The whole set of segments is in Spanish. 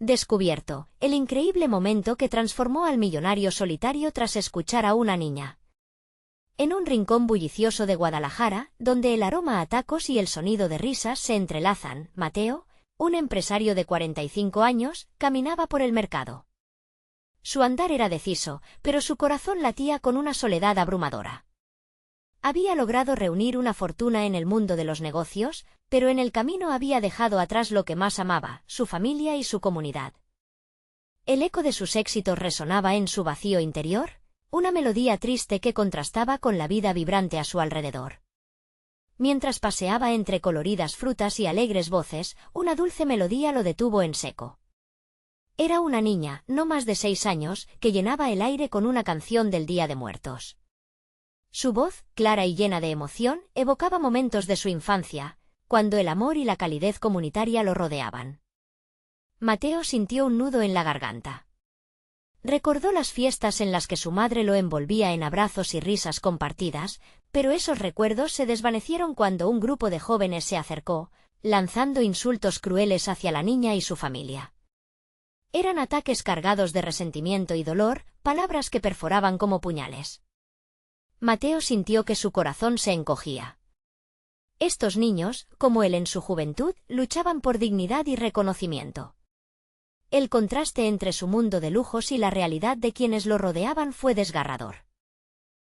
Descubierto, el increíble momento que transformó al millonario solitario tras escuchar a una niña. En un rincón bullicioso de Guadalajara, donde el aroma a tacos y el sonido de risas se entrelazan, Mateo, un empresario de 45 años, caminaba por el mercado. Su andar era deciso, pero su corazón latía con una soledad abrumadora. Había logrado reunir una fortuna en el mundo de los negocios, pero en el camino había dejado atrás lo que más amaba, su familia y su comunidad. El eco de sus éxitos resonaba en su vacío interior, una melodía triste que contrastaba con la vida vibrante a su alrededor. Mientras paseaba entre coloridas frutas y alegres voces, una dulce melodía lo detuvo en seco. Era una niña, no más de 6 años, que llenaba el aire con una canción del Día de Muertos. Su voz, clara y llena de emoción, evocaba momentos de su infancia, cuando el amor y la calidez comunitaria lo rodeaban. Mateo sintió un nudo en la garganta. Recordó las fiestas en las que su madre lo envolvía en abrazos y risas compartidas, pero esos recuerdos se desvanecieron cuando un grupo de jóvenes se acercó, lanzando insultos crueles hacia la niña y su familia. Eran ataques cargados de resentimiento y dolor, palabras que perforaban como puñales. Mateo sintió que su corazón se encogía. Estos niños, como él en su juventud, luchaban por dignidad y reconocimiento. El contraste entre su mundo de lujos y la realidad de quienes lo rodeaban fue desgarrador.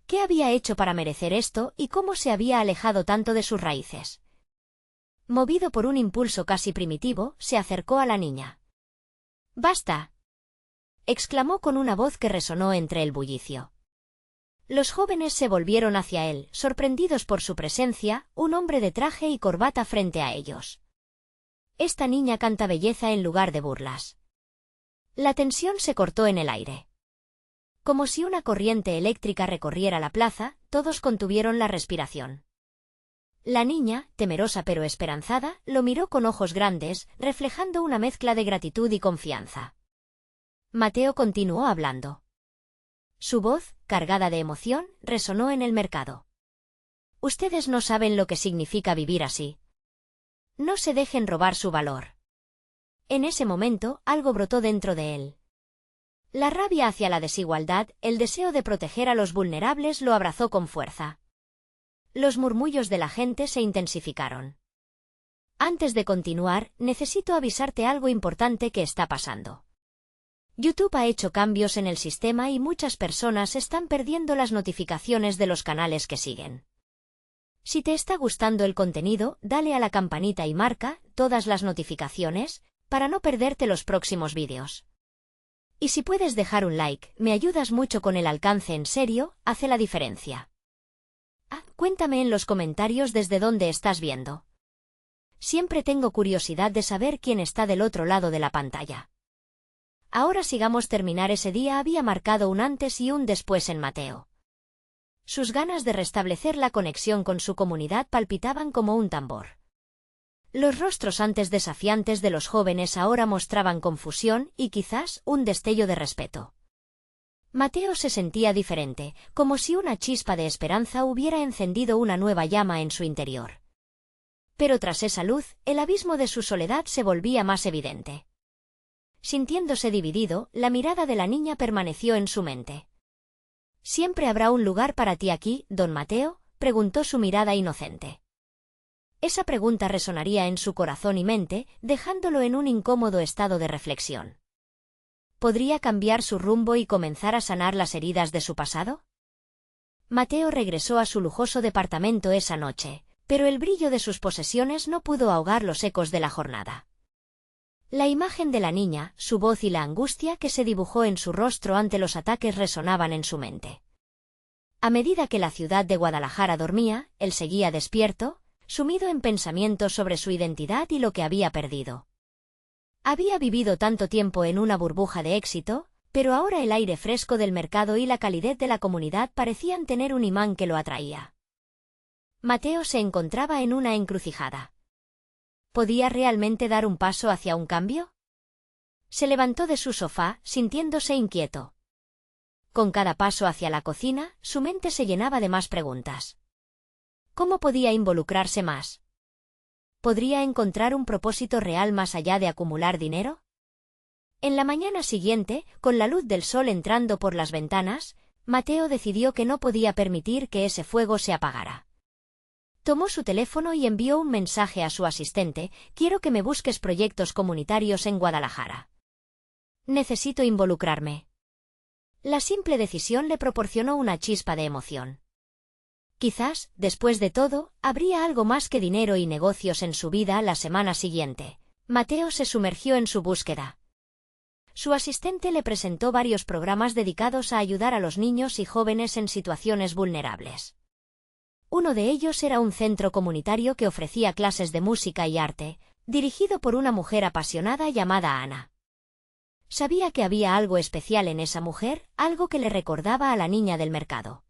¿Qué había hecho para merecer esto y cómo se había alejado tanto de sus raíces? Movido por un impulso casi primitivo, se acercó a la niña. «¡Basta!», exclamó con una voz que resonó entre el bullicio. Los jóvenes se volvieron hacia él, sorprendidos por su presencia, un hombre de traje y corbata frente a ellos. «Esta niña canta belleza en lugar de burlas». La tensión se cortó en el aire. Como si una corriente eléctrica recorriera la plaza, todos contuvieron la respiración. La niña, temerosa pero esperanzada, lo miró con ojos grandes, reflejando una mezcla de gratitud y confianza. Mateo continuó hablando. Su voz, cargada de emoción, resonó en el mercado. «Ustedes no saben lo que significa vivir así. No se dejen robar su valor». En ese momento, algo brotó dentro de él. La rabia hacia la desigualdad, el deseo de proteger a los vulnerables lo abrazó con fuerza. Los murmullos de la gente se intensificaron. «Antes de continuar, necesito avisarte algo importante que está pasando. YouTube ha hecho cambios en el sistema y muchas personas están perdiendo las notificaciones de los canales que siguen. Si te está gustando el contenido, dale a la campanita y marca todas las notificaciones para no perderte los próximos vídeos. Y si puedes dejar un like, me ayudas mucho con el alcance, en serio, hace la diferencia. Cuéntame en los comentarios desde dónde estás viendo. Siempre tengo curiosidad de saber quién está del otro lado de la pantalla». Ahora sigamos. Terminar ese día había marcado un antes y un después en Mateo. Sus ganas de restablecer la conexión con su comunidad palpitaban como un tambor. Los rostros antes desafiantes de los jóvenes ahora mostraban confusión y quizás un destello de respeto. Mateo se sentía diferente, como si una chispa de esperanza hubiera encendido una nueva llama en su interior. Pero tras esa luz, el abismo de su soledad se volvía más evidente. Sintiéndose dividido, la mirada de la niña permaneció en su mente. «¿Siempre habrá un lugar para ti aquí, don Mateo?», preguntó su mirada inocente. Esa pregunta resonaría en su corazón y mente, dejándolo en un incómodo estado de reflexión. ¿Podría cambiar su rumbo y comenzar a sanar las heridas de su pasado? Mateo regresó a su lujoso departamento esa noche, pero el brillo de sus posesiones no pudo ahogar los ecos de la jornada. La imagen de la niña, su voz y la angustia que se dibujó en su rostro ante los ataques resonaban en su mente. A medida que la ciudad de Guadalajara dormía, él seguía despierto, sumido en pensamientos sobre su identidad y lo que había perdido. Había vivido tanto tiempo en una burbuja de éxito, pero ahora el aire fresco del mercado y la calidez de la comunidad parecían tener un imán que lo atraía. Mateo se encontraba en una encrucijada. ¿Podía realmente dar un paso hacia un cambio? Se levantó de su sofá, sintiéndose inquieto. Con cada paso hacia la cocina, su mente se llenaba de más preguntas. ¿Cómo podía involucrarse más? ¿Podría encontrar un propósito real más allá de acumular dinero? En la mañana siguiente, con la luz del sol entrando por las ventanas, Mateo decidió que no podía permitir que ese fuego se apagara. Tomó su teléfono y envió un mensaje a su asistente: «Quiero que me busques proyectos comunitarios en Guadalajara. Necesito involucrarme». La simple decisión le proporcionó una chispa de emoción. Quizás, después de todo, habría algo más que dinero y negocios en su vida. La semana siguiente, Mateo se sumergió en su búsqueda. Su asistente le presentó varios programas dedicados a ayudar a los niños y jóvenes en situaciones vulnerables. Uno de ellos era un centro comunitario que ofrecía clases de música y arte, dirigido por una mujer apasionada llamada Ana. Sabía que había algo especial en esa mujer, algo que le recordaba a la niña del mercado.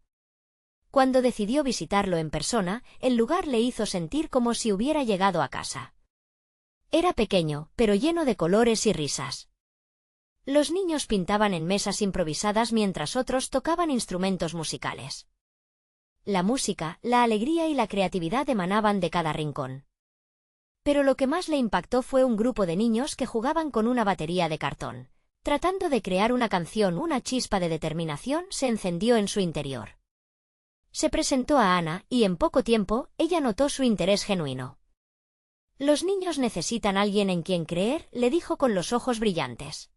Cuando decidió visitarlo en persona, el lugar le hizo sentir como si hubiera llegado a casa. Era pequeño, pero lleno de colores y risas. Los niños pintaban en mesas improvisadas mientras otros tocaban instrumentos musicales. La música, la alegría y la creatividad emanaban de cada rincón. Pero lo que más le impactó fue un grupo de niños que jugaban con una batería de cartón. Tratando de crear una canción, una chispa de determinación se encendió en su interior. Se presentó a Ana, y en poco tiempo, ella notó su interés genuino. «Los niños necesitan alguien en quien creer», le dijo con los ojos brillantes.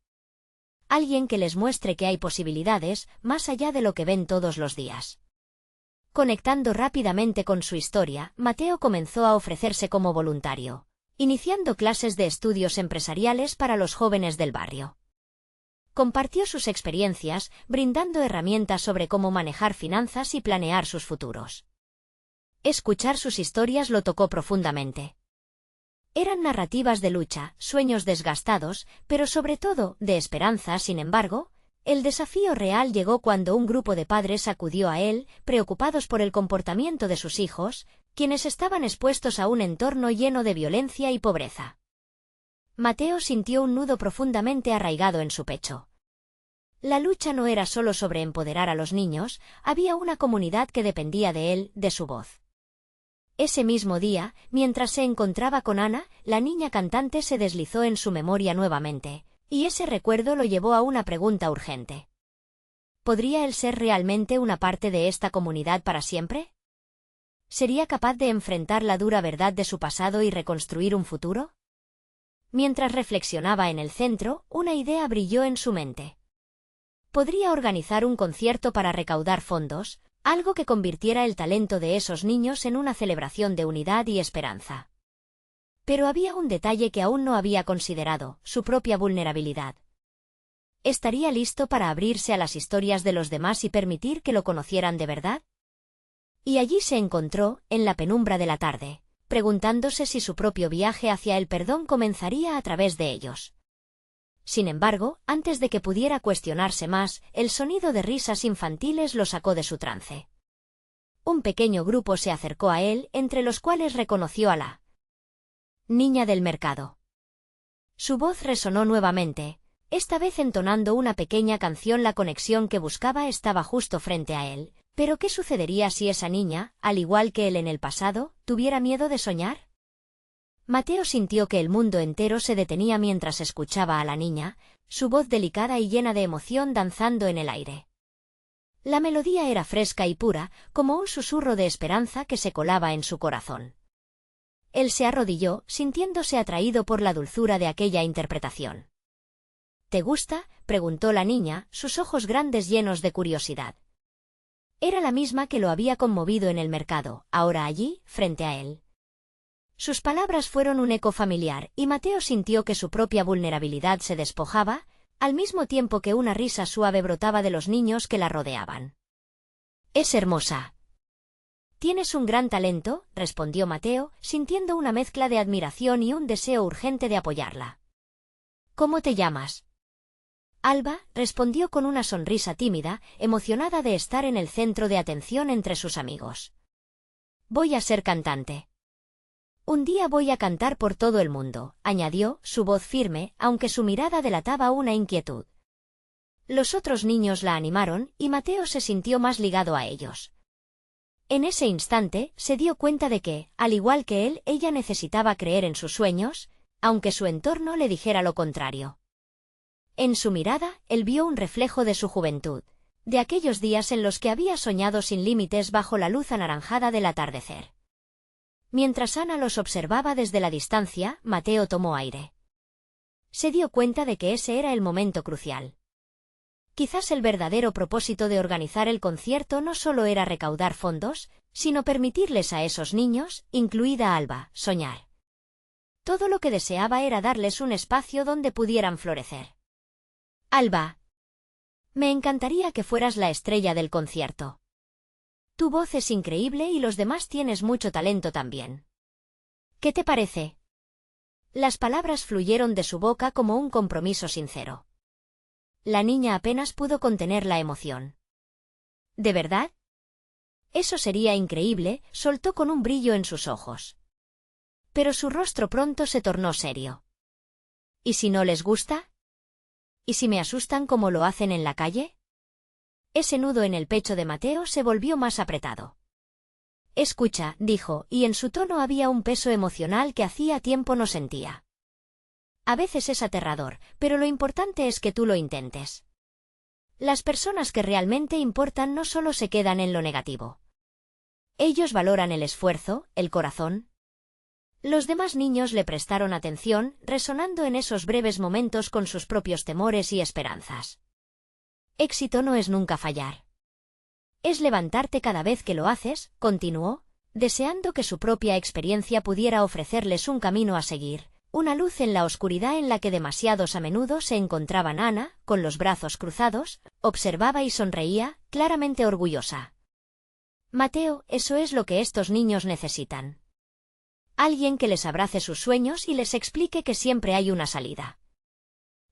«Alguien que les muestre que hay posibilidades, más allá de lo que ven todos los días». Conectando rápidamente con su historia, Mateo comenzó a ofrecerse como voluntario, iniciando clases de estudios empresariales para los jóvenes del barrio. Compartió sus experiencias, brindando herramientas sobre cómo manejar finanzas y planear sus futuros. Escuchar sus historias lo tocó profundamente. Eran narrativas de lucha, sueños desgastados, pero sobre todo, de esperanza. Sin embargo, el desafío real llegó cuando un grupo de padres acudió a él, preocupados por el comportamiento de sus hijos, quienes estaban expuestos a un entorno lleno de violencia y pobreza. Mateo sintió un nudo profundamente arraigado en su pecho. La lucha no era solo sobre empoderar a los niños, había una comunidad que dependía de él, de su voz. Ese mismo día, mientras se encontraba con Ana, la niña cantante se deslizó en su memoria nuevamente, y ese recuerdo lo llevó a una pregunta urgente. ¿Podría él ser realmente una parte de esta comunidad para siempre? ¿Sería capaz de enfrentar la dura verdad de su pasado y reconstruir un futuro? Mientras reflexionaba en el centro, una idea brilló en su mente. Podría organizar un concierto para recaudar fondos, algo que convirtiera el talento de esos niños en una celebración de unidad y esperanza. Pero había un detalle que aún no había considerado: su propia vulnerabilidad. ¿Estaría listo para abrirse a las historias de los demás y permitir que lo conocieran de verdad? Y allí se encontró, en la penumbra de la tarde, preguntándose si su propio viaje hacia el perdón comenzaría a través de ellos. Sin embargo, antes de que pudiera cuestionarse más, el sonido de risas infantiles lo sacó de su trance. Un pequeño grupo se acercó a él, entre los cuales reconoció a la niña del mercado. Su voz resonó nuevamente, esta vez entonando una pequeña canción. La conexión que buscaba estaba justo frente a él. ¿Pero qué sucedería si esa niña, al igual que él en el pasado, tuviera miedo de soñar? Mateo sintió que el mundo entero se detenía mientras escuchaba a la niña, su voz delicada y llena de emoción danzando en el aire. La melodía era fresca y pura, como un susurro de esperanza que se colaba en su corazón. Él se arrodilló, sintiéndose atraído por la dulzura de aquella interpretación. ¿Te gusta?, preguntó la niña, sus ojos grandes llenos de curiosidad. Era la misma que lo había conmovido en el mercado, ahora allí, frente a él. Sus palabras fueron un eco familiar, y Mateo sintió que su propia vulnerabilidad se despojaba, al mismo tiempo que una risa suave brotaba de los niños que la rodeaban. «Es hermosa». «Tienes un gran talento», respondió Mateo, sintiendo una mezcla de admiración y un deseo urgente de apoyarla. «¿Cómo te llamas?» «Alba», respondió con una sonrisa tímida, emocionada de estar en el centro de atención entre sus amigos. «Voy a ser cantante. Un día voy a cantar por todo el mundo», añadió, su voz firme, aunque su mirada delataba una inquietud. Los otros niños la animaron, y Mateo se sintió más ligado a ellos. En ese instante, se dio cuenta de que, al igual que él, ella necesitaba creer en sus sueños, aunque su entorno le dijera lo contrario. En su mirada, él vio un reflejo de su juventud, de aquellos días en los que había soñado sin límites bajo la luz anaranjada del atardecer. Mientras Ana los observaba desde la distancia, Mateo tomó aire. Se dio cuenta de que ese era el momento crucial. Quizás el verdadero propósito de organizar el concierto no solo era recaudar fondos, sino permitirles a esos niños, incluida Alba, soñar. Todo lo que deseaba era darles un espacio donde pudieran florecer. Alba, me encantaría que fueras la estrella del concierto. Tu voz es increíble y los demás tienes mucho talento también. ¿Qué te parece? Las palabras fluyeron de su boca como un compromiso sincero. La niña apenas pudo contener la emoción. ¿De verdad? Eso sería increíble, soltó con un brillo en sus ojos. Pero su rostro pronto se tornó serio. ¿Y si no les gusta? ¿Y si me asustan como lo hacen en la calle? Ese nudo en el pecho de Mateo se volvió más apretado. Escucha, dijo, y en su tono había un peso emocional que hacía tiempo no sentía. A veces es aterrador, pero lo importante es que tú lo intentes. Las personas que realmente importan no solo se quedan en lo negativo. Ellos valoran el esfuerzo, el corazón. Los demás niños le prestaron atención, resonando en esos breves momentos con sus propios temores y esperanzas. Éxito no es nunca fallar. Es levantarte cada vez que lo haces, continuó, deseando que su propia experiencia pudiera ofrecerles un camino a seguir, una luz en la oscuridad en la que demasiados a menudo se encontraban. Ana, con los brazos cruzados, observaba y sonreía, claramente orgullosa. Mateo, eso es lo que estos niños necesitan. Alguien que les abrace sus sueños y les explique que siempre hay una salida.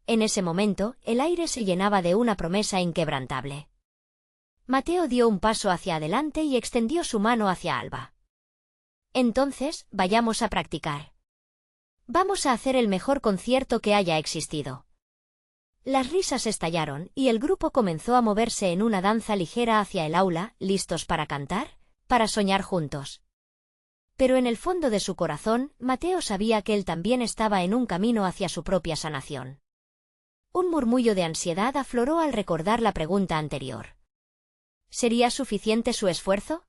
En ese momento, el aire se llenaba de una promesa inquebrantable. Mateo dio un paso hacia adelante y extendió su mano hacia Alba. Entonces, vayamos a practicar. Vamos a hacer el mejor concierto que haya existido. Las risas estallaron y el grupo comenzó a moverse en una danza ligera hacia el aula, listos para cantar, para soñar juntos. Pero en el fondo de su corazón, Mateo sabía que él también estaba en un camino hacia su propia sanación. Un murmullo de ansiedad afloró al recordar la pregunta anterior. ¿Sería suficiente su esfuerzo?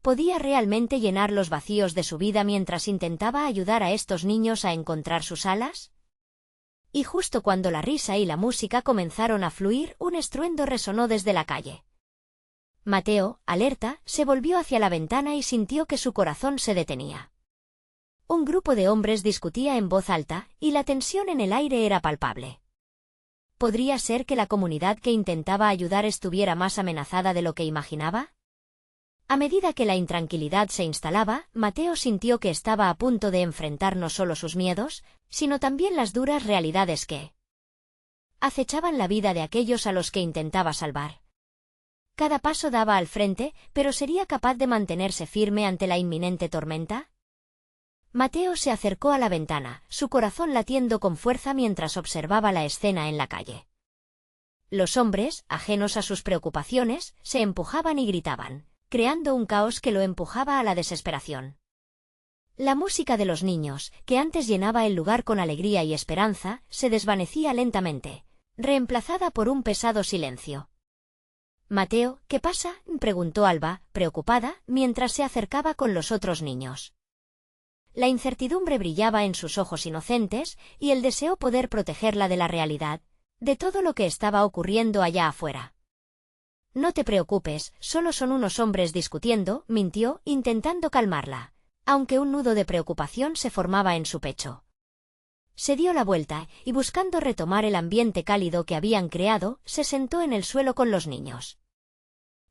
¿Podía realmente llenar los vacíos de su vida mientras intentaba ayudar a estos niños a encontrar sus alas? Y justo cuando la risa y la música comenzaron a fluir, un estruendo resonó desde la calle. Mateo, alerta, se volvió hacia la ventana y sintió que su corazón se detenía. Un grupo de hombres discutía en voz alta, y la tensión en el aire era palpable. ¿Podría ser que la comunidad que intentaba ayudar estuviera más amenazada de lo que imaginaba? A medida que la intranquilidad se instalaba, Mateo sintió que estaba a punto de enfrentar no solo sus miedos, sino también las duras realidades que acechaban la vida de aquellos a los que intentaba salvar. Cada paso daba al frente, pero ¿sería capaz de mantenerse firme ante la inminente tormenta? Mateo se acercó a la ventana, su corazón latiendo con fuerza mientras observaba la escena en la calle. Los hombres, ajenos a sus preocupaciones, se empujaban y gritaban, creando un caos que lo empujaba a la desesperación. La música de los niños, que antes llenaba el lugar con alegría y esperanza, se desvanecía lentamente, reemplazada por un pesado silencio. «Mateo, ¿qué pasa?», preguntó Alba, preocupada, mientras se acercaba con los otros niños. La incertidumbre brillaba en sus ojos inocentes, y el deseo poder protegerla de la realidad, de todo lo que estaba ocurriendo allá afuera. «No te preocupes, solo son unos hombres discutiendo», mintió, intentando calmarla, aunque un nudo de preocupación se formaba en su pecho. Se dio la vuelta, y buscando retomar el ambiente cálido que habían creado, se sentó en el suelo con los niños.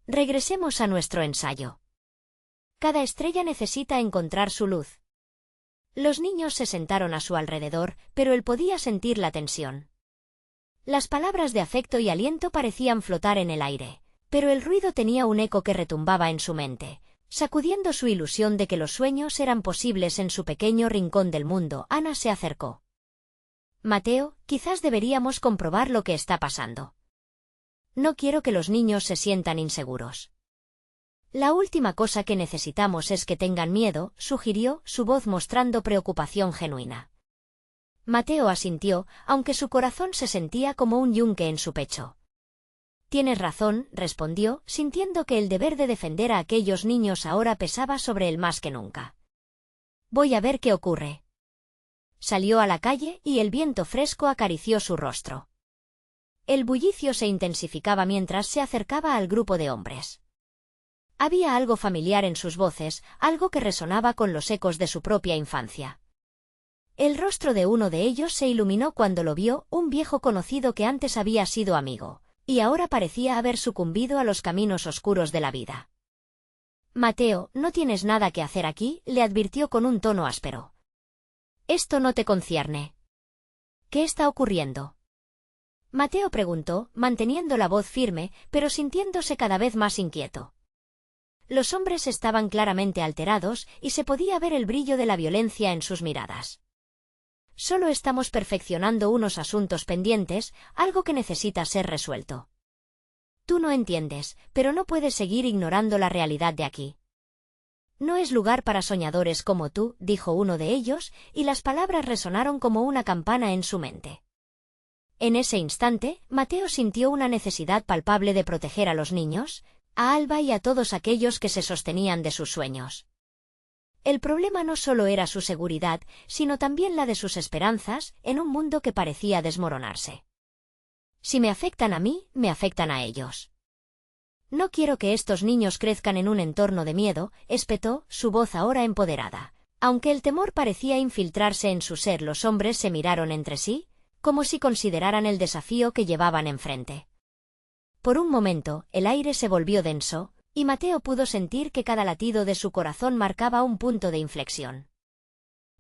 «Regresemos a nuestro ensayo. Cada estrella necesita encontrar su luz». Los niños se sentaron a su alrededor, pero él podía sentir la tensión. Las palabras de afecto y aliento parecían flotar en el aire, pero el ruido tenía un eco que retumbaba en su mente, sacudiendo su ilusión de que los sueños eran posibles en su pequeño rincón del mundo. Ana se acercó. «Mateo, quizás deberíamos comprobar lo que está pasando. No quiero que los niños se sientan inseguros». «La última cosa que necesitamos es que tengan miedo», sugirió, su voz mostrando preocupación genuina. Mateo asintió, aunque su corazón se sentía como un yunque en su pecho. Tienes razón, respondió, sintiendo que el deber de defender a aquellos niños ahora pesaba sobre él más que nunca. Voy a ver qué ocurre. Salió a la calle y el viento fresco acarició su rostro. El bullicio se intensificaba mientras se acercaba al grupo de hombres. Había algo familiar en sus voces, algo que resonaba con los ecos de su propia infancia. El rostro de uno de ellos se iluminó cuando lo vio, un viejo conocido que antes había sido amigo, y ahora parecía haber sucumbido a los caminos oscuros de la vida. Mateo, no tienes nada que hacer aquí, le advirtió con un tono áspero. Esto no te concierne. ¿Qué está ocurriendo? Mateo preguntó, manteniendo la voz firme, pero sintiéndose cada vez más inquieto. Los hombres estaban claramente alterados y se podía ver el brillo de la violencia en sus miradas. Solo estamos perfeccionando unos asuntos pendientes, algo que necesita ser resuelto. Tú no entiendes, pero no puedes seguir ignorando la realidad de aquí. No es lugar para soñadores como tú, dijo uno de ellos, y las palabras resonaron como una campana en su mente. En ese instante, Mateo sintió una necesidad palpable de proteger a los niños, a Alba y a todos aquellos que se sostenían de sus sueños. El problema no solo era su seguridad, sino también la de sus esperanzas, en un mundo que parecía desmoronarse. Si me afectan a mí, me afectan a ellos. No quiero que estos niños crezcan en un entorno de miedo, espetó, su voz ahora empoderada. Aunque el temor parecía infiltrarse en su ser, los hombres se miraron entre sí, como si consideraran el desafío que llevaban enfrente. Por un momento, el aire se volvió denso, y Mateo pudo sentir que cada latido de su corazón marcaba un punto de inflexión.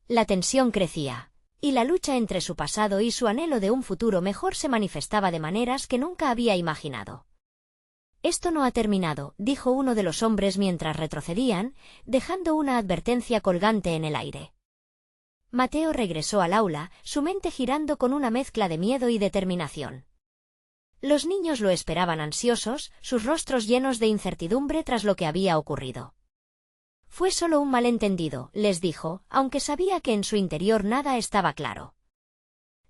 La tensión crecía, y la lucha entre su pasado y su anhelo de un futuro mejor se manifestaba de maneras que nunca había imaginado. Esto no ha terminado, dijo uno de los hombres mientras retrocedían, dejando una advertencia colgante en el aire. Mateo regresó al aula, su mente girando con una mezcla de miedo y determinación. Los niños lo esperaban ansiosos, sus rostros llenos de incertidumbre tras lo que había ocurrido. Fue solo un malentendido, les dijo, aunque sabía que en su interior nada estaba claro.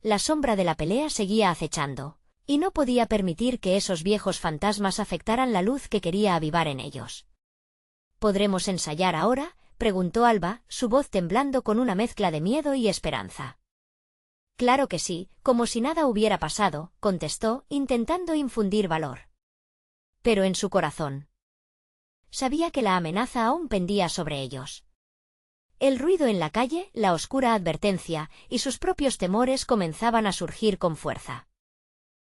La sombra de la pelea seguía acechando, y no podía permitir que esos viejos fantasmas afectaran la luz que quería avivar en ellos. ¿Podremos ensayar ahora?, preguntó Alba, su voz temblando con una mezcla de miedo y esperanza. Claro que sí, como si nada hubiera pasado, contestó, intentando infundir valor. Pero en su corazón sabía que la amenaza aún pendía sobre ellos. El ruido en la calle, la oscura advertencia, y sus propios temores comenzaban a surgir con fuerza.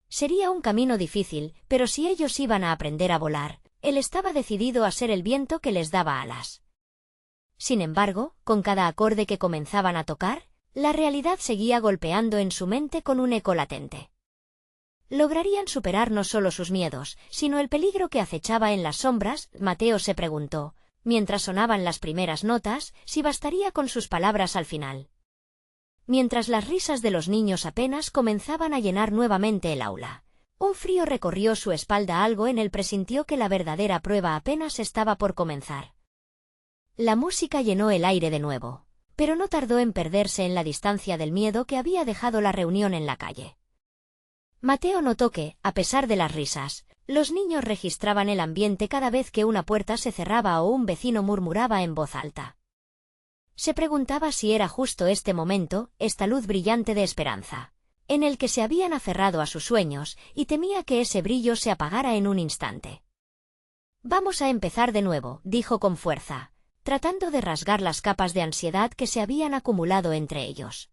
Sería un camino difícil, pero si ellos iban a aprender a volar, él estaba decidido a ser el viento que les daba alas. Sin embargo, con cada acorde que comenzaban a tocar, la realidad seguía golpeando en su mente con un eco latente. ¿Lograrían superar no solo sus miedos, sino el peligro que acechaba en las sombras? Mateo se preguntó, mientras sonaban las primeras notas, si bastaría con sus palabras al final. Mientras las risas de los niños apenas comenzaban a llenar nuevamente el aula. Un frío recorrió su espalda, algo en él presintió que la verdadera prueba apenas estaba por comenzar. La música llenó el aire de nuevo, pero no tardó en perderse en la distancia del miedo que había dejado la reunión en la calle. Mateo notó que, a pesar de las risas, los niños registraban el ambiente cada vez que una puerta se cerraba o un vecino murmuraba en voz alta. Se preguntaba si era justo este momento, esta luz brillante de esperanza, en el que se habían aferrado a sus sueños, y temía que ese brillo se apagara en un instante. Vamos a empezar de nuevo, dijo con fuerza, tratando de rasgar las capas de ansiedad que se habían acumulado entre ellos.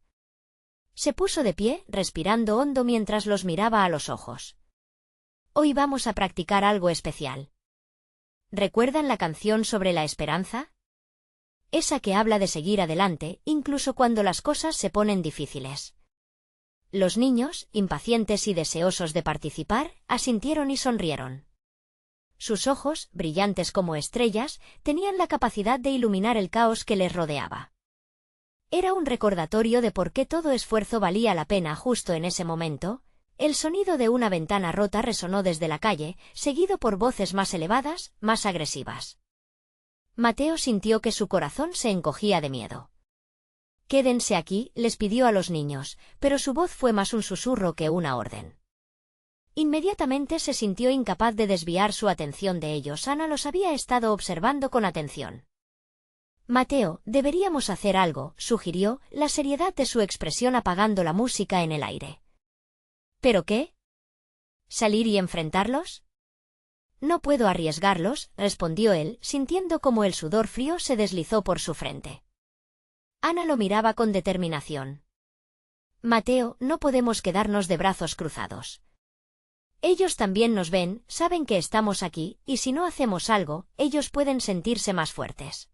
Se puso de pie, respirando hondo mientras los miraba a los ojos. Hoy vamos a practicar algo especial. ¿Recuerdan la canción sobre la esperanza? Esa que habla de seguir adelante, incluso cuando las cosas se ponen difíciles. Los niños, impacientes y deseosos de participar, asintieron y sonrieron. Sus ojos, brillantes como estrellas, tenían la capacidad de iluminar el caos que les rodeaba. Era un recordatorio de por qué todo esfuerzo valía la pena. Justo en ese momento, el sonido de una ventana rota resonó desde la calle, seguido por voces más elevadas, más agresivas. Mateo sintió que su corazón se encogía de miedo. Quédense aquí, les pidió a los niños, pero su voz fue más un susurro que una orden. Inmediatamente se sintió incapaz de desviar su atención de ellos. Ana los había estado observando con atención. Mateo, deberíamos hacer algo, sugirió, la seriedad de su expresión apagando la música en el aire. ¿Pero qué? ¿Salir y enfrentarlos? No puedo arriesgarlos, respondió él, sintiendo como el sudor frío se deslizó por su frente. Ana lo miraba con determinación. Mateo, no podemos quedarnos de brazos cruzados. Ellos también nos ven, saben que estamos aquí, y si no hacemos algo, ellos pueden sentirse más fuertes.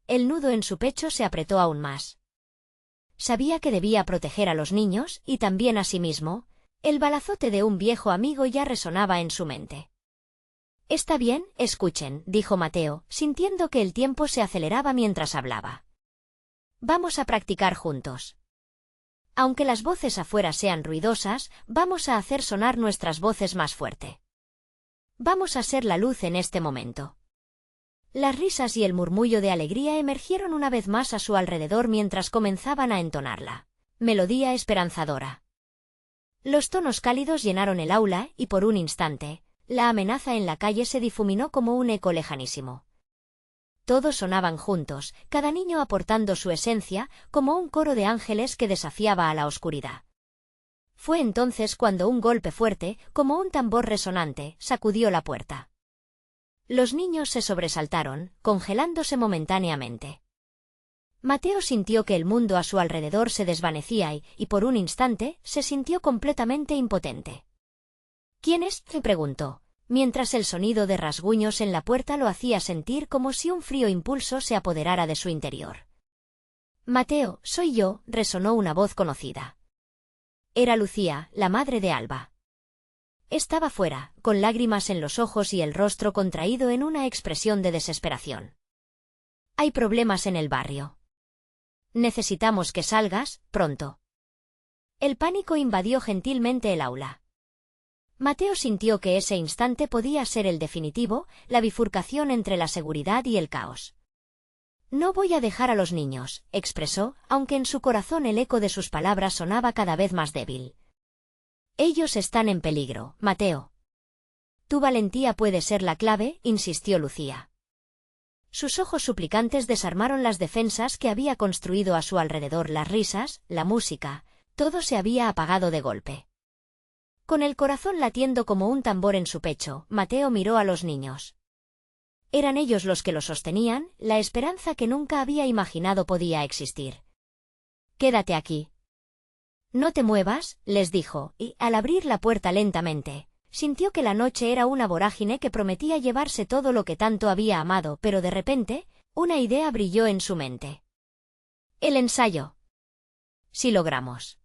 El nudo en su pecho se apretó aún más. Sabía que debía proteger a los niños, y también a sí mismo. El balazote de un viejo amigo ya resonaba en su mente. Está bien, escuchen, dijo Mateo, sintiendo que el tiempo se aceleraba mientras hablaba. Vamos a practicar juntos. Aunque las voces afuera sean ruidosas, vamos a hacer sonar nuestras voces más fuerte. Vamos a ser la luz en este momento. Las risas y el murmullo de alegría emergieron una vez más a su alrededor mientras comenzaban a entonarla. Melodía esperanzadora. Los tonos cálidos llenaron el aula y por un instante, la amenaza en la calle se difuminó como un eco lejanísimo. Todos sonaban juntos, cada niño aportando su esencia, como un coro de ángeles que desafiaba a la oscuridad. Fue entonces cuando un golpe fuerte, como un tambor resonante, sacudió la puerta. Los niños se sobresaltaron, congelándose momentáneamente. Mateo sintió que el mundo a su alrededor se desvanecía y por un instante, se sintió completamente impotente. ¿Quién es?, se preguntó, mientras el sonido de rasguños en la puerta lo hacía sentir como si un frío impulso se apoderara de su interior. Mateo, soy yo, resonó una voz conocida. Era Lucía, la madre de Alba. Estaba fuera, con lágrimas en los ojos y el rostro contraído en una expresión de desesperación. Hay problemas en el barrio. Necesitamos que salgas, pronto. El pánico invadió gentilmente el aula. Mateo sintió que ese instante podía ser el definitivo, la bifurcación entre la seguridad y el caos. No voy a dejar a los niños, expresó, aunque en su corazón el eco de sus palabras sonaba cada vez más débil. Ellos están en peligro, Mateo. Tu valentía puede ser la clave, insistió Lucía. Sus ojos suplicantes desarmaron las defensas que había construido a su alrededor, las risas, la música, todo se había apagado de golpe. Con el corazón latiendo como un tambor en su pecho, Mateo miró a los niños. Eran ellos los que lo sostenían, la esperanza que nunca había imaginado podía existir. Quédate aquí. No te muevas, les dijo, y, al abrir la puerta lentamente, sintió que la noche era una vorágine que prometía llevarse todo lo que tanto había amado, pero de repente, una idea brilló en su mente. El ensayo. Si logramos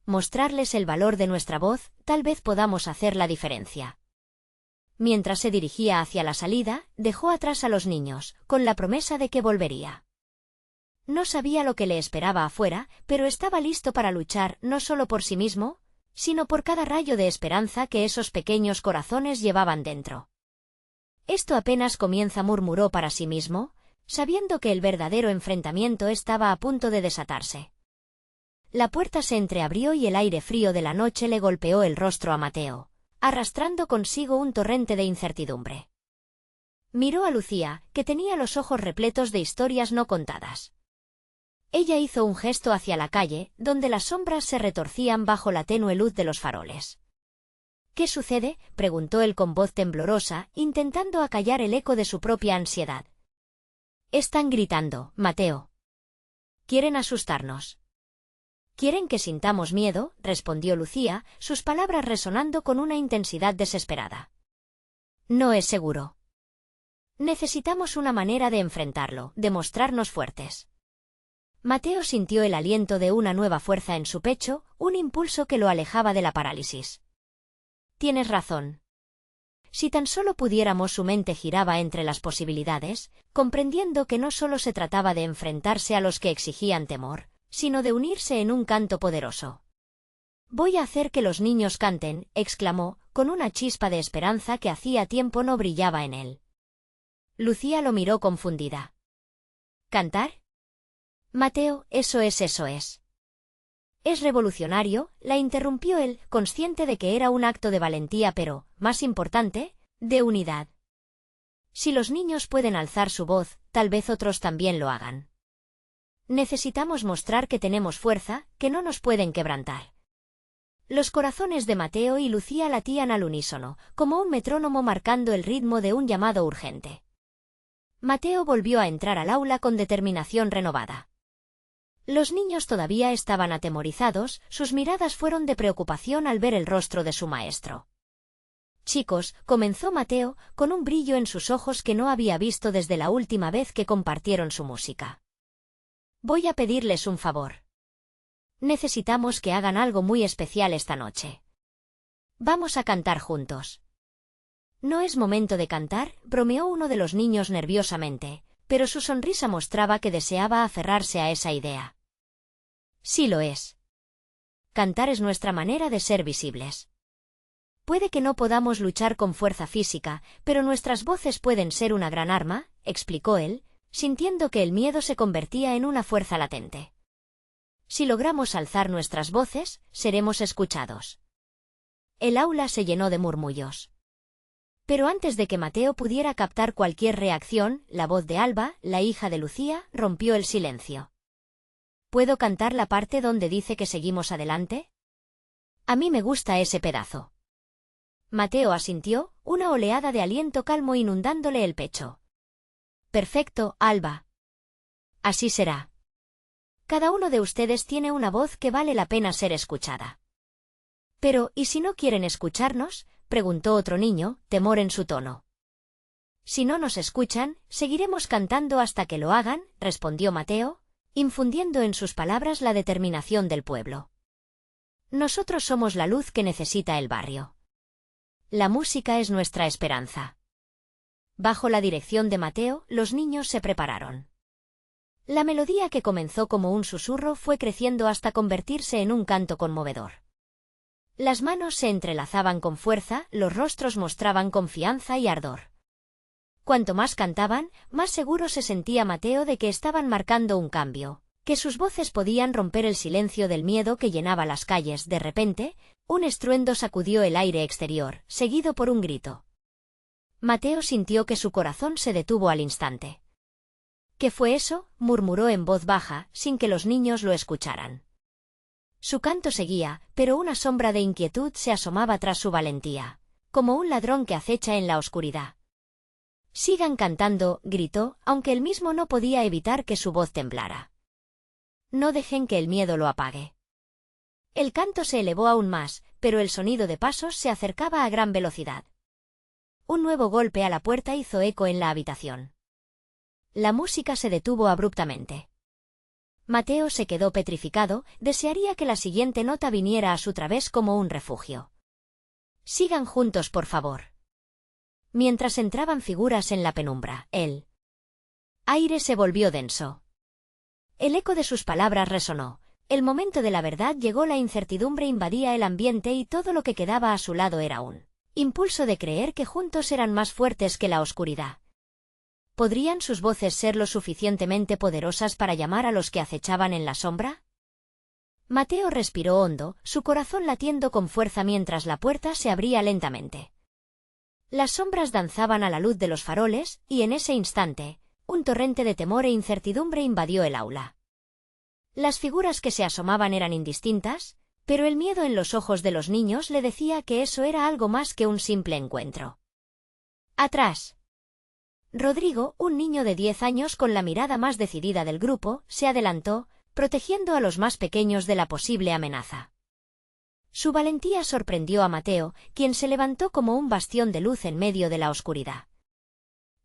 mostrarles el valor de nuestra voz, tal vez podamos hacer la diferencia. Mientras se dirigía hacia la salida, dejó atrás a los niños, con la promesa de que volvería. No sabía lo que le esperaba afuera, pero estaba listo para luchar no solo por sí mismo, sino por cada rayo de esperanza que esos pequeños corazones llevaban dentro. Esto apenas comienza, murmuró para sí mismo, sabiendo que el verdadero enfrentamiento estaba a punto de desatarse. La puerta se entreabrió y el aire frío de la noche le golpeó el rostro a Mateo, arrastrando consigo un torrente de incertidumbre. Miró a Lucía, que tenía los ojos repletos de historias no contadas. Ella hizo un gesto hacia la calle, donde las sombras se retorcían bajo la tenue luz de los faroles. ¿Qué sucede?, preguntó él con voz temblorosa, intentando acallar el eco de su propia ansiedad. Están gritando, Mateo. Quieren asustarnos. Quieren que sintamos miedo, respondió Lucía, sus palabras resonando con una intensidad desesperada. No es seguro. Necesitamos una manera de enfrentarlo, de mostrarnos fuertes. Mateo sintió el aliento de una nueva fuerza en su pecho, un impulso que lo alejaba de la parálisis. Tienes razón. Si tan solo pudiéramos, su mente giraba entre las posibilidades, comprendiendo que no solo se trataba de enfrentarse a los que exigían temor, sino de unirse en un canto poderoso. Voy a hacer que los niños canten, exclamó, con una chispa de esperanza que hacía tiempo no brillaba en él. Lucía lo miró confundida. ¿Cantar? Mateo, eso es. Es revolucionario, la interrumpió él, consciente de que era un acto de valentía pero, más importante, de unidad. Si los niños pueden alzar su voz, tal vez otros también lo hagan. Necesitamos mostrar que tenemos fuerza, que no nos pueden quebrantar. Los corazones de Mateo y Lucía latían al unísono, como un metrónomo marcando el ritmo de un llamado urgente. Mateo volvió a entrar al aula con determinación renovada. Los niños todavía estaban atemorizados, sus miradas fueron de preocupación al ver el rostro de su maestro. Chicos, comenzó Mateo, con un brillo en sus ojos que no había visto desde la última vez que compartieron su música. Voy a pedirles un favor. Necesitamos que hagan algo muy especial esta noche. Vamos a cantar juntos. No es momento de cantar, bromeó uno de los niños nerviosamente, pero su sonrisa mostraba que deseaba aferrarse a esa idea. Sí lo es. Cantar es nuestra manera de ser visibles. Puede que no podamos luchar con fuerza física, pero nuestras voces pueden ser una gran arma, explicó él, sintiendo que el miedo se convertía en una fuerza latente. Si logramos alzar nuestras voces, seremos escuchados. El aula se llenó de murmullos. Pero antes de que Mateo pudiera captar cualquier reacción, la voz de Alba, la hija de Lucía, rompió el silencio. ¿Puedo cantar la parte donde dice que seguimos adelante? A mí me gusta ese pedazo. Mateo asintió, una oleada de aliento calmo inundándole el pecho. Perfecto, Alba. Así será. Cada uno de ustedes tiene una voz que vale la pena ser escuchada. Pero, ¿y si no quieren escucharnos?, preguntó otro niño, temor en su tono. Si no nos escuchan, seguiremos cantando hasta que lo hagan, respondió Mateo, infundiendo en sus palabras la determinación del pueblo. Nosotros somos la luz que necesita el barrio. La música es nuestra esperanza. Bajo la dirección de Mateo, los niños se prepararon. La melodía que comenzó como un susurro fue creciendo hasta convertirse en un canto conmovedor. Las manos se entrelazaban con fuerza, los rostros mostraban confianza y ardor. Cuanto más cantaban, más seguro se sentía Mateo de que estaban marcando un cambio, que sus voces podían romper el silencio del miedo que llenaba las calles. De repente, un estruendo sacudió el aire exterior, seguido por un grito. Mateo sintió que su corazón se detuvo al instante. ¿Qué fue eso?, murmuró en voz baja, sin que los niños lo escucharan. Su canto seguía, pero una sombra de inquietud se asomaba tras su valentía, como un ladrón que acecha en la oscuridad. Sigan cantando, gritó, aunque él mismo no podía evitar que su voz temblara. No dejen que el miedo lo apague. El canto se elevó aún más, pero el sonido de pasos se acercaba a gran velocidad. Un nuevo golpe a la puerta hizo eco en la habitación. La música se detuvo abruptamente. Mateo se quedó petrificado, desearía que la siguiente nota viniera a su través como un refugio. Sigan juntos, por favor. Mientras entraban figuras en la penumbra, el aire se volvió denso. El eco de sus palabras resonó. El momento de la verdad llegó, la incertidumbre invadía el ambiente y todo lo que quedaba a su lado era un impulso de creer que juntos eran más fuertes que la oscuridad. ¿Podrían sus voces ser lo suficientemente poderosas para llamar a los que acechaban en la sombra? Mateo respiró hondo, su corazón latiendo con fuerza mientras la puerta se abría lentamente. Las sombras danzaban a la luz de los faroles, y en ese instante, un torrente de temor e incertidumbre invadió el aula. Las figuras que se asomaban eran indistintas, pero el miedo en los ojos de los niños le decía que eso era algo más que un simple encuentro. ¡Atrás! Rodrigo, un niño de 10 años con la mirada más decidida del grupo, se adelantó, protegiendo a los más pequeños de la posible amenaza. Su valentía sorprendió a Mateo, quien se levantó como un bastión de luz en medio de la oscuridad.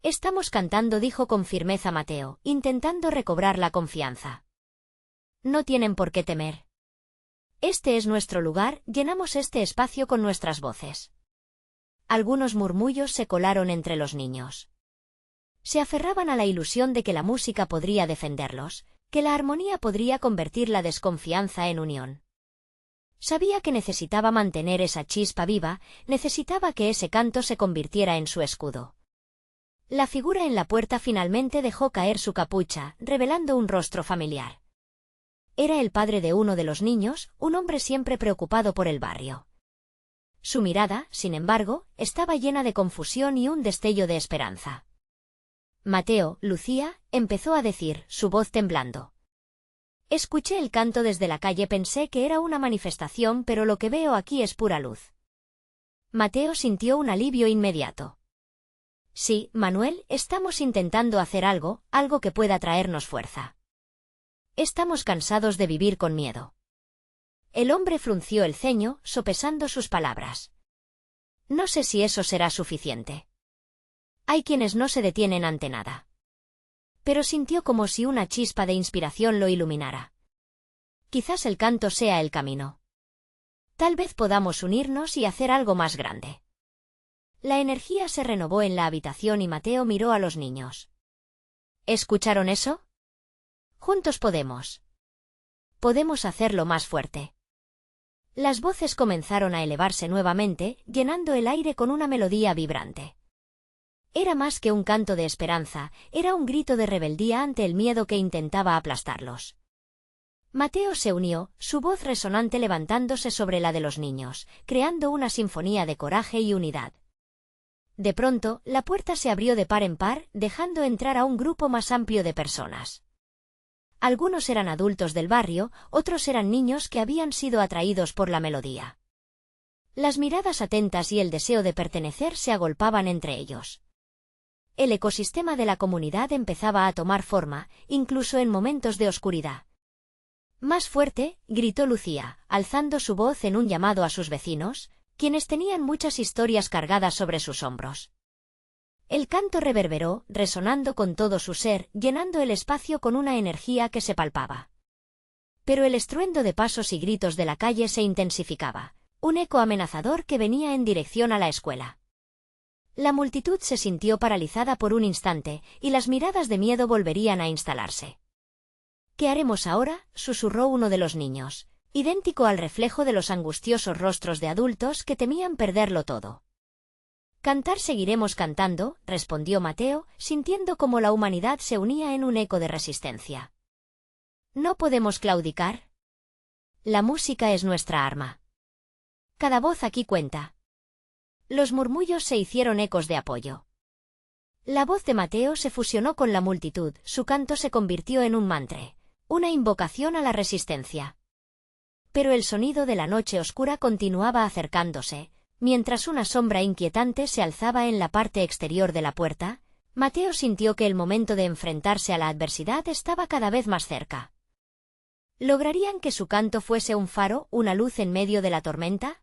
Estamos cantando, dijo con firmeza Mateo, intentando recobrar la confianza. No tienen por qué temer. Este es nuestro lugar, llenamos este espacio con nuestras voces. Algunos murmullos se colaron entre los niños. Se aferraban a la ilusión de que la música podría defenderlos, que la armonía podría convertir la desconfianza en unión. Sabía que necesitaba mantener esa chispa viva, necesitaba que ese canto se convirtiera en su escudo. La figura en la puerta finalmente dejó caer su capucha, revelando un rostro familiar. Era el padre de uno de los niños, un hombre siempre preocupado por el barrio. Su mirada, sin embargo, estaba llena de confusión y un destello de esperanza. Mateo, Lucía, empezó a decir, su voz temblando. Escuché el canto desde la calle, pensé que era una manifestación, pero lo que veo aquí es pura luz. Mateo sintió un alivio inmediato. Sí, Manuel, estamos intentando hacer algo que pueda traernos fuerza. Estamos cansados de vivir con miedo. El hombre frunció el ceño, sopesando sus palabras. No sé si eso será suficiente. Hay quienes no se detienen ante nada. Pero sintió como si una chispa de inspiración lo iluminara. Quizás el canto sea el camino. Tal vez podamos unirnos y hacer algo más grande. La energía se renovó en la habitación y Mateo miró a los niños. ¿Escucharon eso? Juntos podemos. Podemos hacerlo más fuerte. Las voces comenzaron a elevarse nuevamente, llenando el aire con una melodía vibrante. Era más que un canto de esperanza, era un grito de rebeldía ante el miedo que intentaba aplastarlos. Mateo se unió, su voz resonante levantándose sobre la de los niños, creando una sinfonía de coraje y unidad. De pronto, la puerta se abrió de par en par, dejando entrar a un grupo más amplio de personas. Algunos eran adultos del barrio, otros eran niños que habían sido atraídos por la melodía. Las miradas atentas y el deseo de pertenecer se agolpaban entre ellos. El ecosistema de la comunidad empezaba a tomar forma, incluso en momentos de oscuridad. Más fuerte, gritó Lucía, alzando su voz en un llamado a sus vecinos, quienes tenían muchas historias cargadas sobre sus hombros. El canto reverberó, resonando con todo su ser, llenando el espacio con una energía que se palpaba. Pero el estruendo de pasos y gritos de la calle se intensificaba, un eco amenazador que venía en dirección a la escuela. La multitud se sintió paralizada por un instante, y las miradas de miedo volverían a instalarse. ¿Qué haremos ahora?, susurró uno de los niños, idéntico al reflejo de los angustiosos rostros de adultos que temían perderlo todo. Cantar seguiremos cantando, respondió Mateo, sintiendo como la humanidad se unía en un eco de resistencia. No podemos claudicar. La música es nuestra arma. Cada voz aquí cuenta. Los murmullos se hicieron ecos de apoyo. La voz de Mateo se fusionó con la multitud, su canto se convirtió en un mantra, una invocación a la resistencia. Pero el sonido de la noche oscura continuaba acercándose, mientras una sombra inquietante se alzaba en la parte exterior de la puerta. Mateo sintió que el momento de enfrentarse a la adversidad estaba cada vez más cerca. ¿Lograrían que su canto fuese un faro, una luz en medio de la tormenta?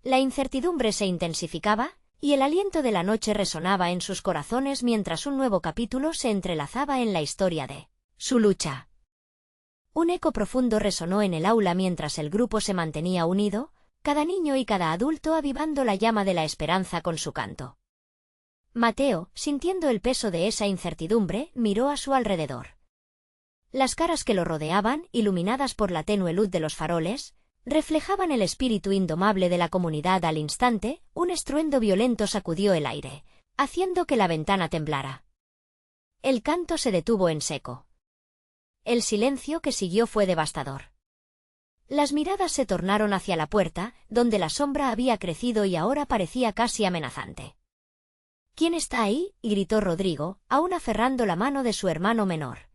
La incertidumbre se intensificaba, y el aliento de la noche resonaba en sus corazones mientras un nuevo capítulo se entrelazaba en la historia de su lucha. Un eco profundo resonó en el aula mientras el grupo se mantenía unido, cada niño y cada adulto avivando la llama de la esperanza con su canto. Mateo, sintiendo el peso de esa incertidumbre, miró a su alrededor. Las caras que lo rodeaban, iluminadas por la tenue luz de los faroles, reflejaban el espíritu indomable de la comunidad. Al instante, un estruendo violento sacudió el aire, haciendo que la ventana temblara. El canto se detuvo en seco. El silencio que siguió fue devastador. Las miradas se tornaron hacia la puerta, donde la sombra había crecido y ahora parecía casi amenazante. ¿Quién está ahí?, gritó Rodrigo, aún aferrando la mano de su hermano menor.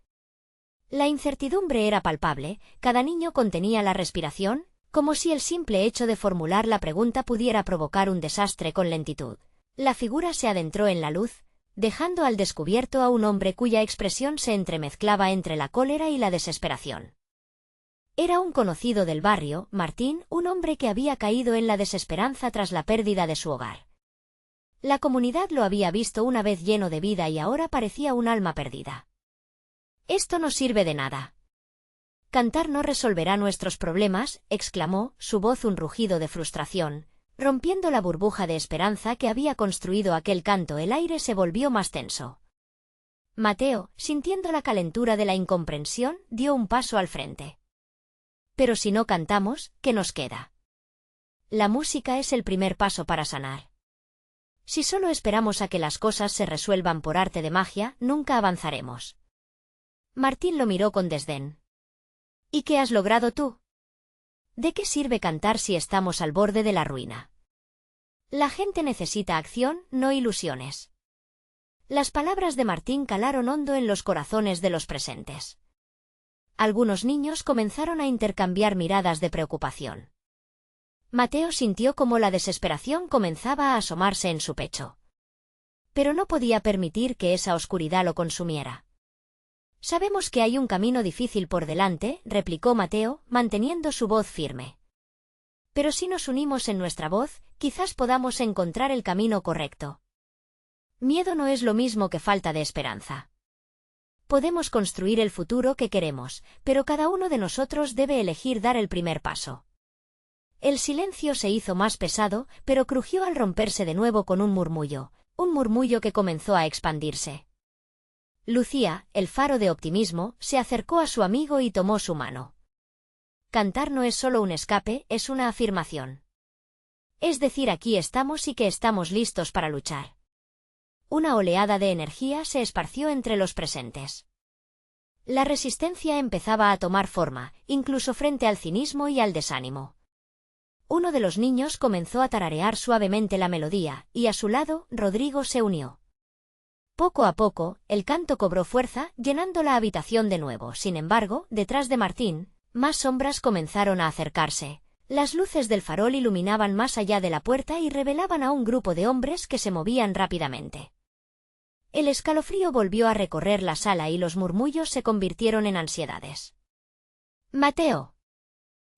La incertidumbre era palpable, cada niño contenía la respiración, como si el simple hecho de formular la pregunta pudiera provocar un desastre con lentitud. La figura se adentró en la luz, dejando al descubierto a un hombre cuya expresión se entremezclaba entre la cólera y la desesperación. Era un conocido del barrio, Martín, un hombre que había caído en la desesperanza tras la pérdida de su hogar. La comunidad lo había visto una vez lleno de vida y ahora parecía un alma perdida. «Esto no sirve de nada. Cantar no resolverá nuestros problemas», exclamó, su voz un rugido de frustración, rompiendo la burbuja de esperanza que había construido aquel canto. El aire se volvió más tenso. Mateo, sintiendo la calentura de la incomprensión, dio un paso al frente. «Pero si no cantamos, ¿qué nos queda? La música es el primer paso para sanar. Si solo esperamos a que las cosas se resuelvan por arte de magia, nunca avanzaremos». Martín lo miró con desdén. ¿Y qué has logrado tú? ¿De qué sirve cantar si estamos al borde de la ruina? La gente necesita acción, no ilusiones. Las palabras de Martín calaron hondo en los corazones de los presentes. Algunos niños comenzaron a intercambiar miradas de preocupación. Mateo sintió como la desesperación comenzaba a asomarse en su pecho. Pero no podía permitir que esa oscuridad lo consumiera. Sabemos que hay un camino difícil por delante, replicó Mateo, manteniendo su voz firme. Pero si nos unimos en nuestra voz, quizás podamos encontrar el camino correcto. Miedo no es lo mismo que falta de esperanza. Podemos construir el futuro que queremos, pero cada uno de nosotros debe elegir dar el primer paso. El silencio se hizo más pesado, pero crujió al romperse de nuevo con un murmullo que comenzó a expandirse. Lucía, el faro de optimismo, se acercó a su amigo y tomó su mano. Cantar no es solo un escape, es una afirmación. Es decir, aquí estamos y que estamos listos para luchar. Una oleada de energía se esparció entre los presentes. La resistencia empezaba a tomar forma, incluso frente al cinismo y al desánimo. Uno de los niños comenzó a tararear suavemente la melodía, y a su lado, Rodrigo se unió. Poco a poco, el canto cobró fuerza, llenando la habitación de nuevo. Sin embargo, detrás de Martín, más sombras comenzaron a acercarse. Las luces del farol iluminaban más allá de la puerta y revelaban a un grupo de hombres que se movían rápidamente. El escalofrío volvió a recorrer la sala y los murmullos se convirtieron en ansiedades. «Mateo».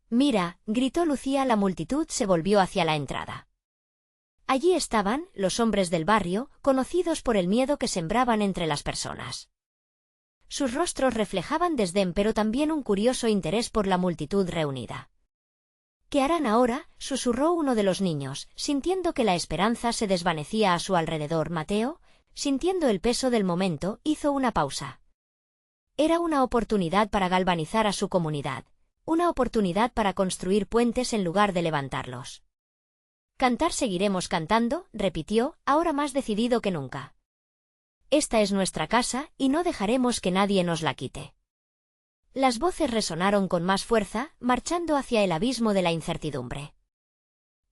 «Mira», gritó Lucía. La multitud se volvió hacia la entrada. Allí estaban, los hombres del barrio, conocidos por el miedo que sembraban entre las personas. Sus rostros reflejaban desdén pero también un curioso interés por la multitud reunida. «¿Qué harán ahora?», susurró uno de los niños, sintiendo que la esperanza se desvanecía a su alrededor. Mateo, sintiendo el peso del momento, hizo una pausa. Era una oportunidad para galvanizar a su comunidad, una oportunidad para construir puentes en lugar de levantarlos. «Cantar seguiremos cantando», repitió, ahora más decidido que nunca. «Esta es nuestra casa, y no dejaremos que nadie nos la quite». Las voces resonaron con más fuerza, marchando hacia el abismo de la incertidumbre.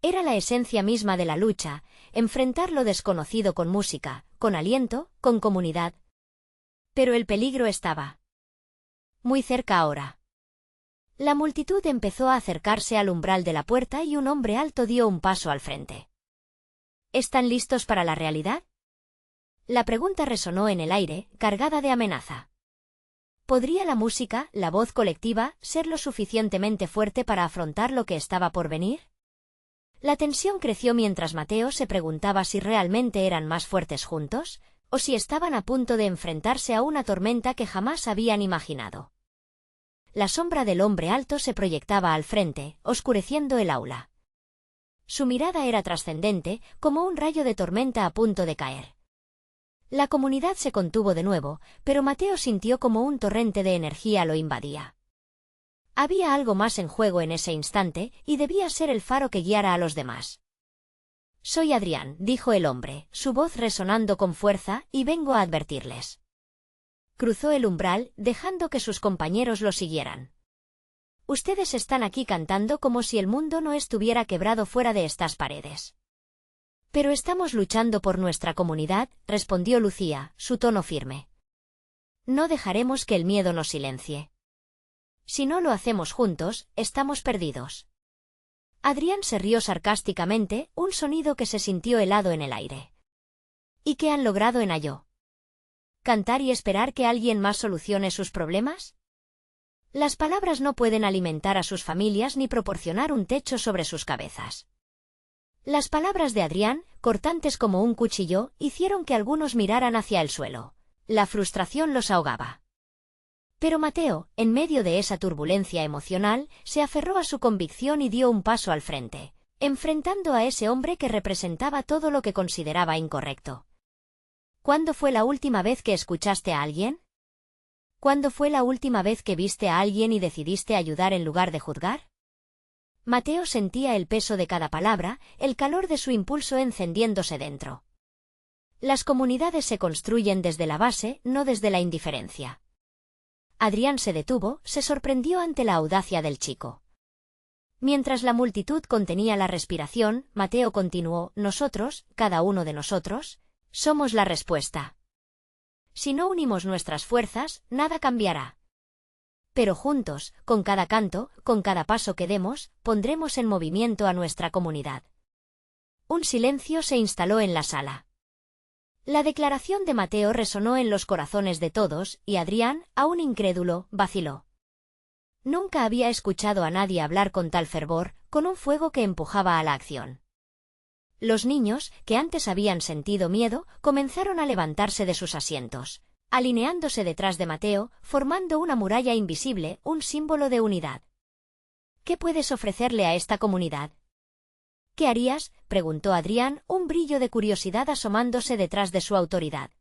Era la esencia misma de la lucha, enfrentar lo desconocido con música, con aliento, con comunidad. Pero el peligro estaba muy cerca ahora. La multitud empezó a acercarse al umbral de la puerta y un hombre alto dio un paso al frente. «¿Están listos para la realidad?». La pregunta resonó en el aire, cargada de amenaza. ¿Podría la música, la voz colectiva, ser lo suficientemente fuerte para afrontar lo que estaba por venir? La tensión creció mientras Mateo se preguntaba si realmente eran más fuertes juntos, o si estaban a punto de enfrentarse a una tormenta que jamás habían imaginado. La sombra del hombre alto se proyectaba al frente, oscureciendo el aula. Su mirada era trascendente, como un rayo de tormenta a punto de caer. La comunidad se contuvo de nuevo, pero Mateo sintió como un torrente de energía lo invadía. Había algo más en juego en ese instante, y debía ser el faro que guiara a los demás. «Soy Adrián», dijo el hombre, su voz resonando con fuerza, «y vengo a advertirles». Cruzó el umbral, dejando que sus compañeros lo siguieran. «Ustedes están aquí cantando como si el mundo no estuviera quebrado fuera de estas paredes». «Pero estamos luchando por nuestra comunidad», respondió Lucía, su tono firme. «No dejaremos que el miedo nos silencie. Si no lo hacemos juntos, estamos perdidos». Adrián se rió sarcásticamente, un sonido que se sintió helado en el aire. «¿Y qué han logrado en ello? ¿Cantar y esperar que alguien más solucione sus problemas? Las palabras no pueden alimentar a sus familias ni proporcionar un techo sobre sus cabezas». Las palabras de Adrián, cortantes como un cuchillo, hicieron que algunos miraran hacia el suelo. La frustración los ahogaba. Pero Mateo, en medio de esa turbulencia emocional, se aferró a su convicción y dio un paso al frente, enfrentando a ese hombre que representaba todo lo que consideraba incorrecto. ¿Cuándo fue la última vez que escuchaste a alguien? ¿Cuándo fue la última vez que viste a alguien y decidiste ayudar en lugar de juzgar? Mateo sentía el peso de cada palabra, el calor de su impulso encendiéndose dentro. Las comunidades se construyen desde la base, no desde la indiferencia. Adrián se detuvo, se sorprendió ante la audacia del chico. Mientras la multitud contenía la respiración, Mateo continuó: nosotros, cada uno de nosotros, somos la respuesta. Si no unimos nuestras fuerzas, nada cambiará. Pero juntos, con cada canto, con cada paso que demos, pondremos en movimiento a nuestra comunidad. Un silencio se instaló en la sala. La declaración de Mateo resonó en los corazones de todos, y Adrián, aún incrédulo, vaciló. Nunca había escuchado a nadie hablar con tal fervor, con un fuego que empujaba a la acción. Los niños, que antes habían sentido miedo, comenzaron a levantarse de sus asientos, alineándose detrás de Mateo, formando una muralla invisible, un símbolo de unidad. ¿Qué puedes ofrecerle a esta comunidad? ¿Qué harías?, preguntó Adrián, un brillo de curiosidad asomándose detrás de su autoridad.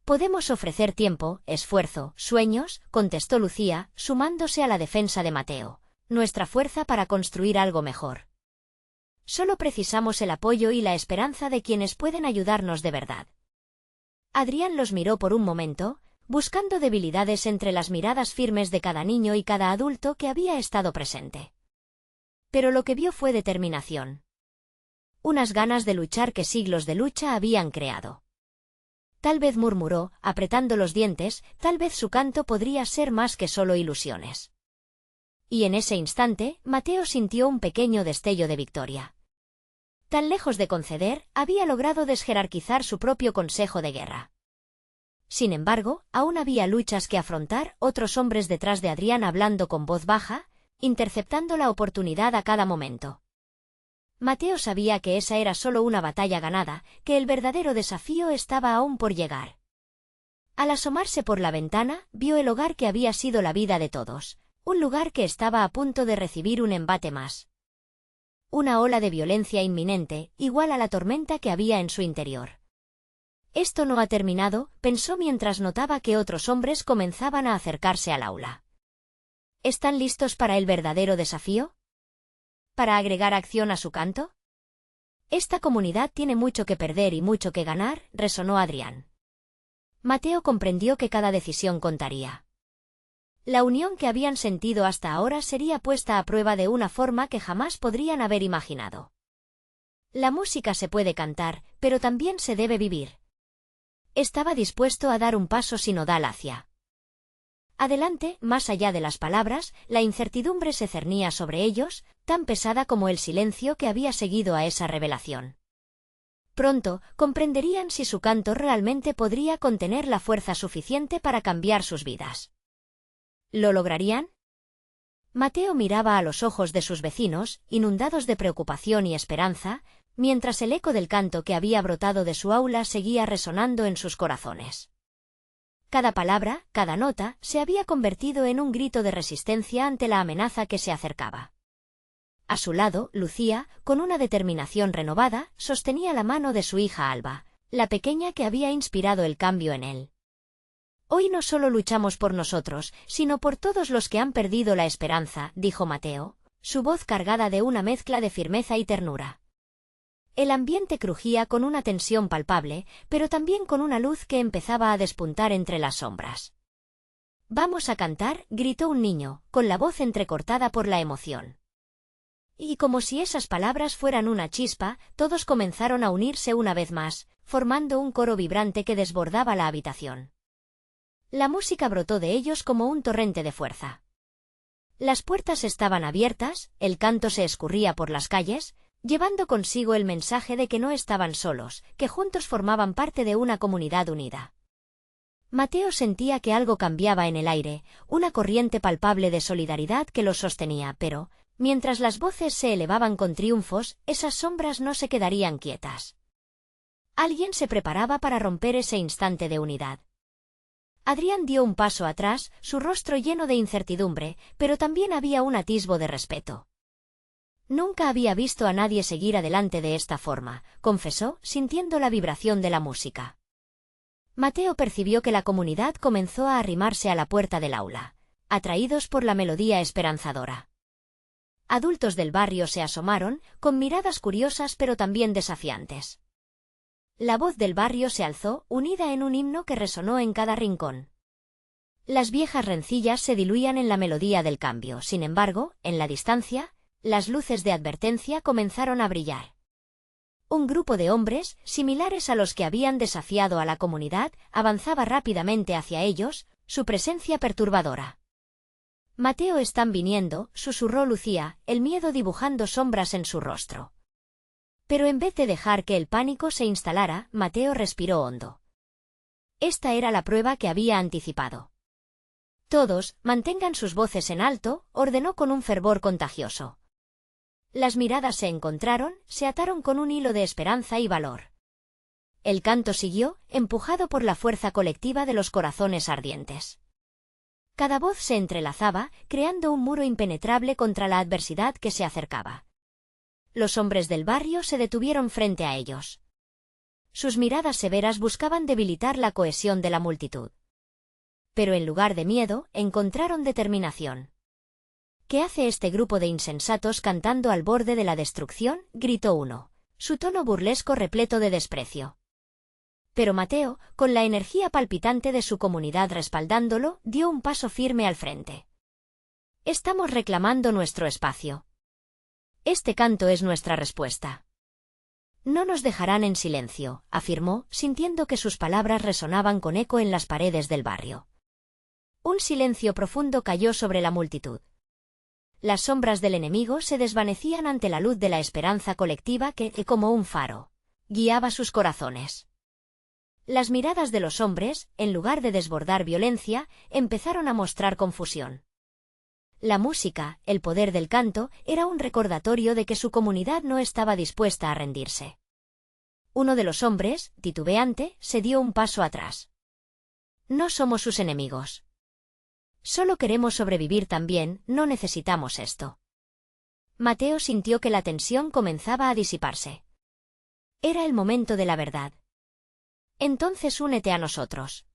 Podemos ofrecer tiempo, esfuerzo, sueños, contestó Lucía, sumándose a la defensa de Mateo, nuestra fuerza para construir algo mejor. Solo precisamos el apoyo y la esperanza de quienes pueden ayudarnos de verdad. Adrián los miró por un momento, buscando debilidades entre las miradas firmes de cada niño y cada adulto que había estado presente. Pero lo que vio fue determinación. Unas ganas de luchar que siglos de lucha habían creado. Tal vez, murmuró, apretando los dientes, tal vez su canto podría ser más que solo ilusiones. Y en ese instante, Mateo sintió un pequeño destello de victoria. Tan lejos de conceder, había logrado desjerarquizar su propio consejo de guerra. Sin embargo, aún había luchas que afrontar, otros hombres detrás de Adrián hablando con voz baja, interceptando la oportunidad a cada momento. Mateo sabía que esa era solo una batalla ganada, que el verdadero desafío estaba aún por llegar. Al asomarse por la ventana, vio el hogar que había sido la vida de todos, un lugar que estaba a punto de recibir un embate más. Una ola de violencia inminente, igual a la tormenta que había en su interior. Esto no ha terminado, pensó mientras notaba que otros hombres comenzaban a acercarse al aula. ¿Están listos para el verdadero desafío? ¿Para agregar acción a su canto? Esta comunidad tiene mucho que perder y mucho que ganar, resonó Adrián. Mateo comprendió que cada decisión contaría. La unión que habían sentido hasta ahora sería puesta a prueba de una forma que jamás podrían haber imaginado. La música se puede cantar, pero también se debe vivir. Estaba dispuesto a dar un paso sinodal hacia adelante, más allá de las palabras, la incertidumbre se cernía sobre ellos, tan pesada como el silencio que había seguido a esa revelación. Pronto, comprenderían si su canto realmente podría contener la fuerza suficiente para cambiar sus vidas. ¿Lo lograrían? Mateo miraba a los ojos de sus vecinos, inundados de preocupación y esperanza, mientras el eco del canto que había brotado de su aula seguía resonando en sus corazones. Cada palabra, cada nota, se había convertido en un grito de resistencia ante la amenaza que se acercaba. A su lado, Lucía, con una determinación renovada, sostenía la mano de su hija Alba, la pequeña que había inspirado el cambio en él. Hoy no solo luchamos por nosotros, sino por todos los que han perdido la esperanza, dijo Mateo, su voz cargada de una mezcla de firmeza y ternura. El ambiente crujía con una tensión palpable, pero también con una luz que empezaba a despuntar entre las sombras. «Vamos a cantar», gritó un niño, con la voz entrecortada por la emoción. Y como si esas palabras fueran una chispa, todos comenzaron a unirse una vez más, formando un coro vibrante que desbordaba la habitación. La música brotó de ellos como un torrente de fuerza. Las puertas estaban abiertas, el canto se escurría por las calles, llevando consigo el mensaje de que no estaban solos, que juntos formaban parte de una comunidad unida. Mateo sentía que algo cambiaba en el aire, una corriente palpable de solidaridad que los sostenía, pero, mientras las voces se elevaban con triunfos, esas sombras no se quedarían quietas. Alguien se preparaba para romper ese instante de unidad. Adrián dio un paso atrás, su rostro lleno de incertidumbre, pero también había un atisbo de respeto. Nunca había visto a nadie seguir adelante de esta forma, confesó, sintiendo la vibración de la música. Mateo percibió que la comunidad comenzó a arrimarse a la puerta del aula, atraídos por la melodía esperanzadora. Adultos del barrio se asomaron, con miradas curiosas pero también desafiantes. La voz del barrio se alzó, unida en un himno que resonó en cada rincón. Las viejas rencillas se diluían en la melodía del cambio. Sin embargo, en la distancia, las luces de advertencia comenzaron a brillar. Un grupo de hombres, similares a los que habían desafiado a la comunidad, avanzaba rápidamente hacia ellos, su presencia perturbadora. «Mateo, están viniendo», susurró Lucía, el miedo dibujando sombras en su rostro. Pero en vez de dejar que el pánico se instalara, Mateo respiró hondo. Esta era la prueba que había anticipado. «Todos, mantengan sus voces en alto», ordenó con un fervor contagioso. Las miradas se encontraron, se ataron con un hilo de esperanza y valor. El canto siguió, empujado por la fuerza colectiva de los corazones ardientes. Cada voz se entrelazaba, creando un muro impenetrable contra la adversidad que se acercaba. Los hombres del barrio se detuvieron frente a ellos. Sus miradas severas buscaban debilitar la cohesión de la multitud. Pero en lugar de miedo, encontraron determinación. «¿Qué hace este grupo de insensatos cantando al borde de la destrucción?», gritó uno, su tono burlesco repleto de desprecio. Pero Mateo, con la energía palpitante de su comunidad respaldándolo, dio un paso firme al frente. «Estamos reclamando nuestro espacio. Este canto es nuestra respuesta. No nos dejarán en silencio», afirmó, sintiendo que sus palabras resonaban con eco en las paredes del barrio. Un silencio profundo cayó sobre la multitud. Las sombras del enemigo se desvanecían ante la luz de la esperanza colectiva que, como un faro, guiaba sus corazones. Las miradas de los hombres, en lugar de desbordar violencia, empezaron a mostrar confusión. La música, el poder del canto, era un recordatorio de que su comunidad no estaba dispuesta a rendirse. Uno de los hombres, titubeante, se dio un paso atrás. «No somos sus enemigos. Solo queremos sobrevivir también, no necesitamos esto». Mateo sintió que la tensión comenzaba a disiparse. Era el momento de la verdad. «Entonces únete a nosotros.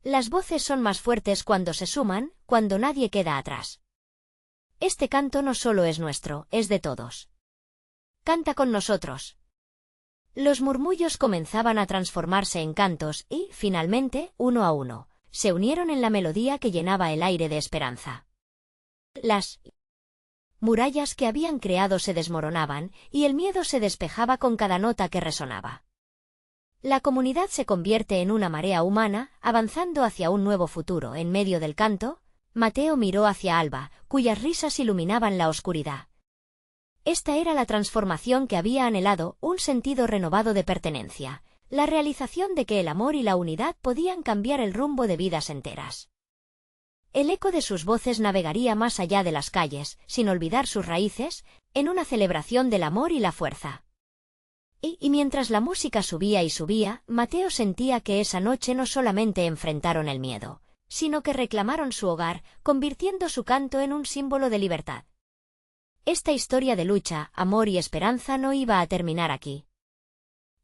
Las voces son más fuertes cuando se suman, cuando nadie queda atrás. Este canto no solo es nuestro, es de todos. Canta con nosotros». Los murmullos comenzaban a transformarse en cantos y, finalmente, uno a uno, se unieron en la melodía que llenaba el aire de esperanza. Las murallas que habían creado se desmoronaban, y el miedo se despejaba con cada nota que resonaba. La comunidad se convierte en una marea humana, avanzando hacia un nuevo futuro. En medio del canto, Mateo miró hacia Alba, cuyas risas iluminaban la oscuridad. Esta era la transformación que había anhelado, un sentido renovado de pertenencia. La realización de que el amor y la unidad podían cambiar el rumbo de vidas enteras. El eco de sus voces navegaría más allá de las calles, sin olvidar sus raíces, en una celebración del amor y la fuerza. Y mientras la música subía y subía, Mateo sentía que esa noche no solamente enfrentaron el miedo, sino que reclamaron su hogar, convirtiendo su canto en un símbolo de libertad. Esta historia de lucha, amor y esperanza no iba a terminar aquí.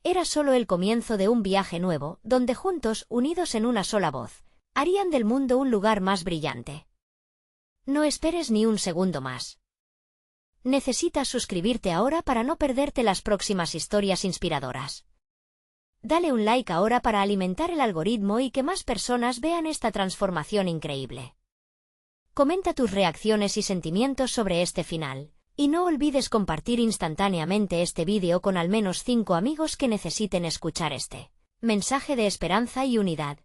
Era solo el comienzo de un viaje nuevo, donde juntos, unidos en una sola voz, harían del mundo un lugar más brillante. No esperes ni un segundo más. Necesitas suscribirte ahora para no perderte las próximas historias inspiradoras. Dale un like ahora para alimentar el algoritmo y que más personas vean esta transformación increíble. Comenta tus reacciones y sentimientos sobre este final. Y no olvides compartir instantáneamente este vídeo con al menos 5 amigos que necesiten escuchar este mensaje de esperanza y unidad.